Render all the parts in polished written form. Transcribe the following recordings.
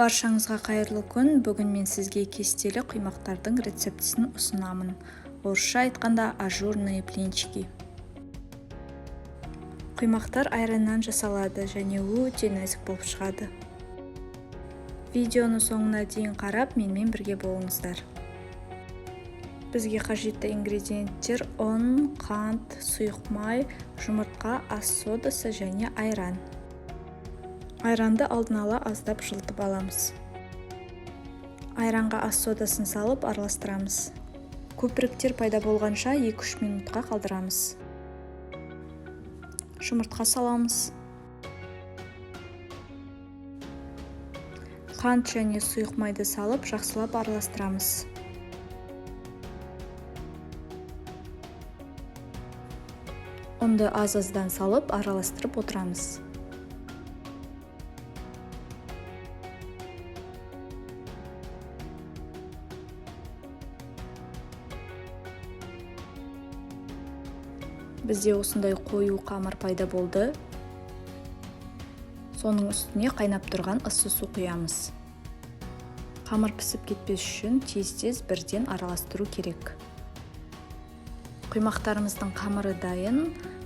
Баршаңызға қайырлы күн. Бүгін мен сізге кестелі құймақтардың рецептісін ұсынамын. Орысша айтқанда ажурные блинчики. Құймақтар айраннан жасалады және өте нәзік болып шығады. Видеоны соңына дейін қарап, менімен бірге болыңыздар. Бізге қажетті ингредиенттер: ұн, қант, сұйық май, жұмыртқа, ас содасы және айран. Айранды алдын ала аздап жылытып аламыз. Айранға ас содасын салып араластырамыз. Көпіріктер пайда болғанша 2-3 минутқа қалдырамыз. Жұмыртқа саламыз. Қант және сұйық майды салып жақсылап араластырамыз. Ұнды аз-аздан салып араластырып отырамыз. Бізде осындай қою қамыр пайда болды. Соның үстіне қайнап тұрған ыссы су құямыз. Қамыр пісіп кетпес үшін тез-тез бірден араластыру керек. Құймақтарымыздың қамыры дайын,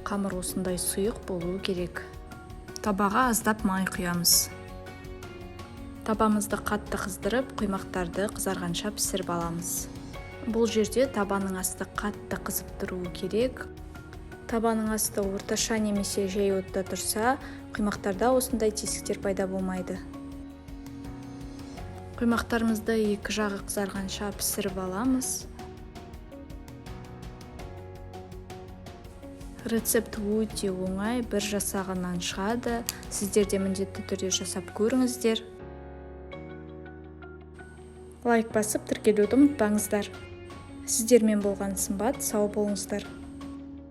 қамыр осындай сұйық болуы керек. Табаға аздап май құямыз. Табамызды қатты қыздырып, құймақтарды қызарғанша пісіріп аламыз. Бұл жерде табаның асты қатты қызып тұруы керек. Табаның асты орташа немесе жай отта тұрса, құймақтарда осындай тесіктер пайда болмайды. Құймақтарымызды екі жағы қызарғанша пісіріп аламыз. Рецепт өте оңай, бір жасағаннан шығады. Сіздер де міндетті түрде жасап көріңіздер. Лайк басып тіркелуді ұмытпаңыздар. Сіздермен болған Сымбат, сау болыңыздар.